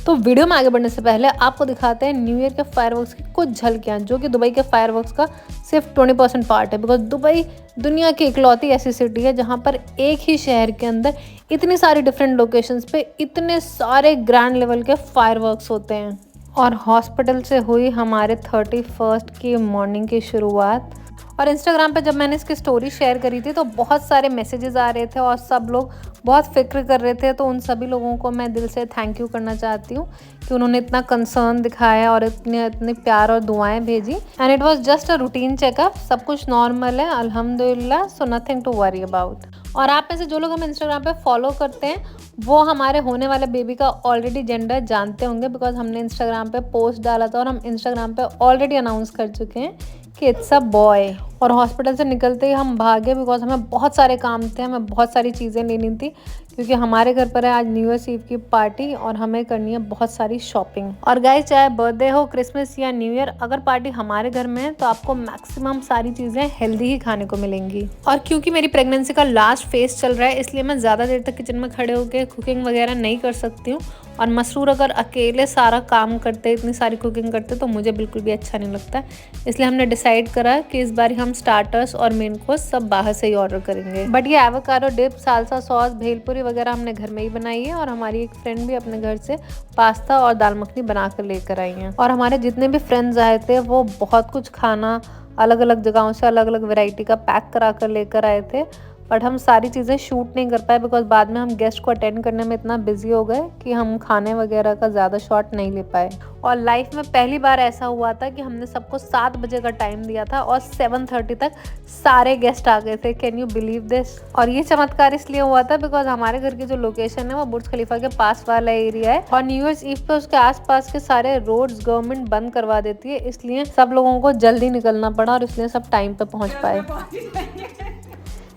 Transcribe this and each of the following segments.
तो वीडियो में आगे बढ़ने से पहले आपको दिखाते हैं न्यू ईयर के फायरवर्क्स की कुछ झलकियाँ, जो कि दुबई के फायरवर्क्स का सिर्फ 20% पार्ट है। बिकॉज दुबई दुनिया की इकलौती ऐसी सिटी है जहाँ पर एक ही शहर के अंदर इतनी सारी डिफरेंट लोकेशंस पे इतने सारे ग्रैंड लेवल के फायरवर्क्स होते हैं। और हॉस्पिटल से हुई हमारे 31st की मॉर्निंग की शुरुआत। और इंस्टाग्राम पे जब मैंने इसकी स्टोरी शेयर करी थी तो बहुत सारे मैसेजेस आ रहे थे और सब लोग बहुत फिक्र कर रहे थे। तो उन सभी लोगों को मैं दिल से थैंक यू करना चाहती हूँ कि उन्होंने इतना कंसर्न दिखाया और इतने प्यार और दुआएं भेजी। And it was just a routine checkup, सब कुछ नॉर्मल है अल्हम्दुलिल्लाह, so nothing to worry about. और आप में से जो लोग हमें इंस्टाग्राम पे फॉलो करते हैं वो हमारे होने वाले बेबी का ऑलरेडी जेंडर जानते होंगे, बिकॉज हमने इंस्टाग्राम पे पोस्ट डाला था और हम इंस्टाग्राम पे ऑलरेडी अनाउंस कर चुके हैं कि इट्स अ बॉय। और हॉस्पिटल से निकलते ही हम भागे बिकॉज हमें बहुत सारे काम थे, हमें बहुत सारी चीज़ें लेनी थी, क्योंकि हमारे घर पर है आज न्यू ईयर ईव की पार्टी और हमें करनी है बहुत सारी शॉपिंग। और गाइस, चाहे बर्थडे हो, क्रिसमस या न्यू ईयर, अगर पार्टी हमारे घर में है तो आपको मैक्सिमम सारी चीज़ें हेल्दी ही खाने को मिलेंगी। और क्योंकि मेरी प्रेगनेंसी का लास्ट फेज चल रहा है, इसलिए मैं ज़्यादा देर तक किचन में खड़े होकर कुकिंग वगैरह नहीं कर सकती हूँ। और मसरूर अगर अकेले सारा काम करते, इतनी सारी कुकिंग करते, तो मुझे बिल्कुल भी अच्छा नहीं लगता। इसलिए हमने डिसाइड करा कि इस बार हम स्टार्टर्स और मेन कोर्स सब बाहर से ही ऑर्डर करेंगे। बट ये avocado dip, salsa sauce, bhelpuri वगैरह हमने घर में ही बनाई है। और हमारी एक फ्रेंड भी अपने घर से पास्ता और दाल मखनी बना कर लेकर आई हैं। और हमारे जितने भी फ्रेंड्स आए थे वो बहुत कुछ खाना अलग अलग जगहों से अलग अलग वैरायटी का पैक करा कर लेकर आए थे। बट हम सारी चीज़ें शूट नहीं कर पाए बिकॉज बाद में हम गेस्ट को अटेंड करने में इतना बिजी हो गए कि हम खाने वगैरह का ज़्यादा शॉट नहीं ले पाए। और लाइफ में पहली बार ऐसा हुआ था कि हमने सबको 7 बजे का टाइम दिया था और 7:30 तक सारे गेस्ट आ गए थे। Can you believe this? और ये चमत्कार इसलिए हुआ था बिकॉज हमारे घर की जो लोकेशन है वो बुर्ज खलीफा के पास वाला एरिया है और न्यू ईयर ईव पे उसके आसपास के सारे रोड्स गवर्नमेंट बंद करवा देती है, इसलिए सब लोगों को जल्दी निकलना पड़ा और इसलिए सब टाइम पे पहुंच पाए।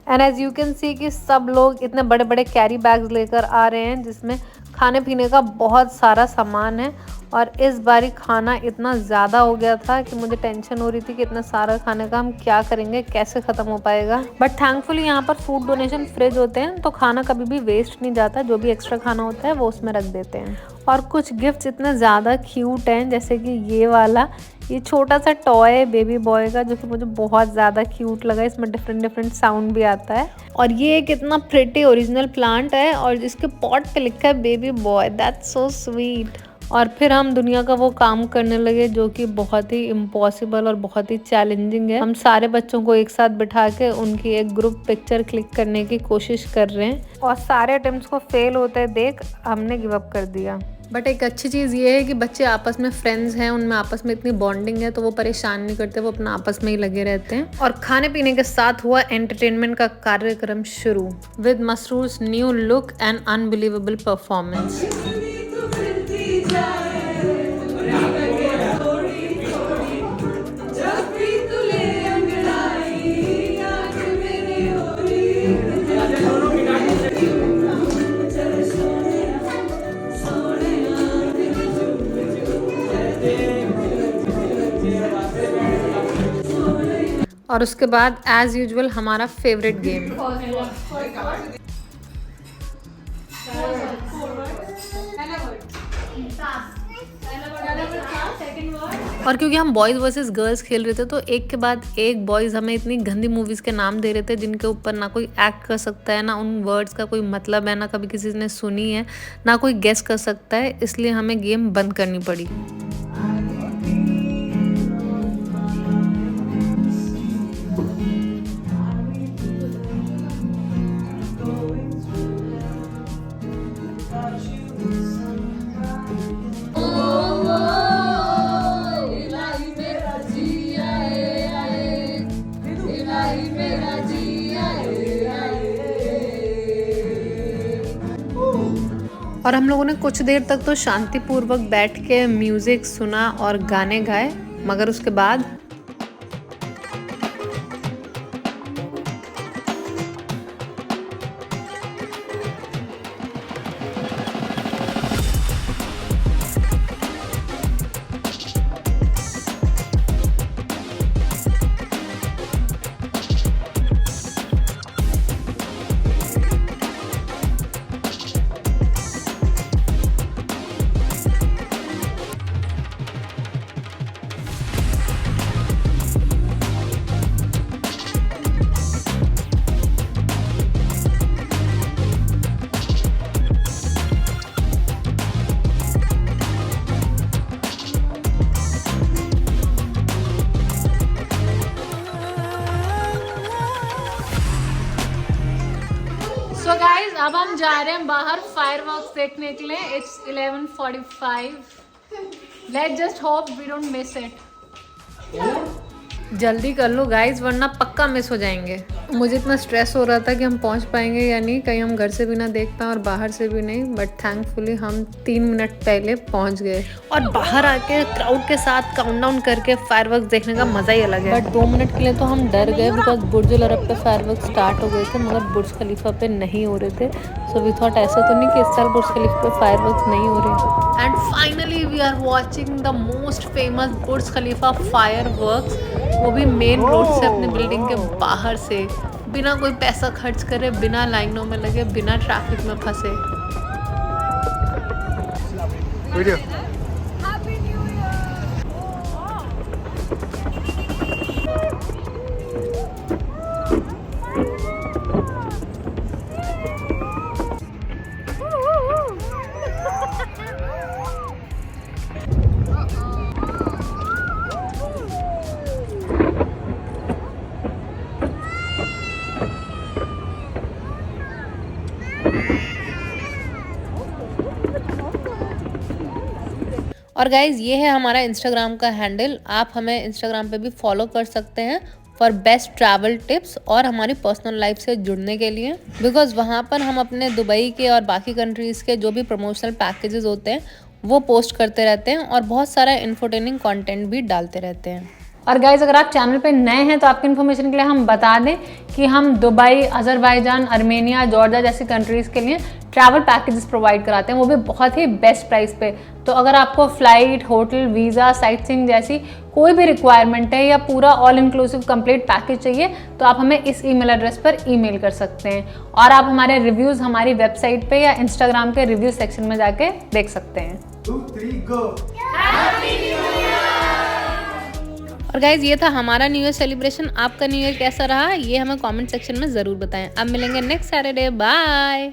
And as you can see कि सब लोग इतने बड़े बड़े कैरी बैग्स लेकर आ रहे हैं जिसमें खाने पीने का बहुत सारा सामान है। और इस बारी खाना इतना ज़्यादा हो गया था कि मुझे टेंशन हो रही थी कि इतना सारा खाने का हम क्या करेंगे, कैसे ख़त्म हो पाएगा। बट थैंकफुली यहाँ पर फूड डोनेशन फ्रिज होते हैं तो खाना कभी भी वेस्ट नहीं जाता, जो भी एक्स्ट्रा खाना होता है वो उसमें रख देते हैं। और कुछ गिफ्ट्स इतने ज़्यादा क्यूट हैं, जैसे कि ये वाला, ये छोटा सा टॉय बेबी बॉय का, जो कि मुझे बहुत ज़्यादा क्यूट लगा। इसमें डिफरेंट साउंड भी आता है। और ये एक इतना प्रिटी ओरिजिनल प्लांट है और इसके पॉट पे लिखा है baby boy, that's so sweet. और फिर हम दुनिया का वो काम करने लगे जो कि बहुत ही इम्पॉसिबल और बहुत ही चैलेंजिंग है। हम सारे बच्चों को एक साथ बिठा के उनकी एक ग्रुप पिक्चर क्लिक करने की कोशिश कर रहे हैं और सारे अटेम्प्ट्स को फेल होते देख हमने गिव अप कर दिया। बट एक अच्छी चीज़ ये है कि बच्चे आपस में फ्रेंड्स हैं, उनमें आपस में इतनी बॉन्डिंग है तो वो परेशान नहीं करते, वो अपना आपस में ही लगे रहते हैं। और खाने पीने के साथ हुआ एंटरटेनमेंट का कार्यक्रम शुरू with Masroor's new look and unbelievable performance. और उसके बाद एज यूजुअल हमारा फेवरेट गेम। और क्योंकि हम बॉयज़ वर्सेस गर्ल्स खेल रहे थे तो एक के बाद एक बॉयज़ हमें इतनी गंदी मूवीज़ के नाम दे रहे थे जिनके ऊपर ना कोई एक्ट कर सकता है, ना उन वर्ड्स का कोई मतलब है, ना कभी किसी ने सुनी है, ना कोई गेस कर सकता है। इसलिए हमें गेम बंद करनी पड़ी। और हम लोगों ने कुछ देर तक तो शांतिपूर्वक बैठ के म्यूज़िक सुना और गाने गाए, मगर उसके बाद गाइस अब हम जा रहे हैं बाहर फायरवर्क्स देखने के लिए। It's 11:45। Let's just hope we don't miss it. जल्दी कर लो गाइस वरना पक्का मिस हो जाएंगे। मुझे इतना स्ट्रेस हो रहा था कि हम पहुंच पाएंगे या नहीं, कहीं हम घर से भी ना देख पाएं और बाहर से भी नहीं, बट थैंकफुली हम 3 मिनट पहले पहुंच गए। और बाहर आके क्राउड के साथ काउंटडाउन करके फायरवर्क्स देखने का मज़ा ही अलग है। बट 2 मिनट के लिए तो हम डर गए बिकॉज बुर्ज अल अरब पे फायरवर्क्स स्टार्ट हो गए थे मगर बुर्ज खलीफा पे नहीं हो रहे थे। सो वी थॉट ऐसा तो नहीं कि इस साल बुर्ज खलीफा पे फायरवर्क्स नहीं हो रहे। And finally we are watching the most famous Burj Khalifa fireworks, वो भी मेन रोड से अपनी बिल्डिंग के बाहर से, बिना कोई पैसा खर्च करे, बिना लाइनों में लगे, बिना ट्रैफिक में फंसे। वीडियो और गाइज़ ये है हमारा इंस्टाग्राम का हैंडल, आप हमें इंस्टाग्राम पे भी फॉलो कर सकते हैं फॉर बेस्ट ट्रैवल टिप्स और हमारी पर्सनल लाइफ से जुड़ने के लिए, बिकॉज वहाँ पर हम अपने दुबई के और बाकी कंट्रीज़ के जो भी प्रमोशनल पैकेजेस होते हैं वो पोस्ट करते रहते हैं और बहुत सारा इन्फोटेनिंग कंटेंट भी डालते रहते हैं। और गाइज़ अगर आप चैनल पे नए हैं तो आपकी इन्फॉर्मेशन के लिए हम बता दें कि हम दुबई, अज़रबैजान, अर्मेनिया, जॉर्जिया जैसी कंट्रीज़ के लिए ट्रैवल पैकेजेस प्रोवाइड कराते हैं, वो भी बहुत ही बेस्ट प्राइस पे। तो अगर आपको flight, hotel, visa, sight seeing जैसी कोई भी रिक्वायरमेंट है या पूरा ऑल इंक्लूसिव कंप्लीट पैकेज चाहिए तो आप हमें इस ईमेल एड्रेस पर ईमेल कर सकते हैं। और आप हमारे रिव्यूज़ हमारी वेबसाइट पे या इंस्टाग्राम के रिव्यू सेक्शन में जाके देख सकते हैं। 2, 3 गो। और गाइज ये था हमारा न्यू ईयर सेलिब्रेशन। आपका न्यू ईयर कैसा रहा ये हमें कमेंट सेक्शन में ज़रूर बताएं। अब मिलेंगे नेक्स्ट सैटरडे। बाय।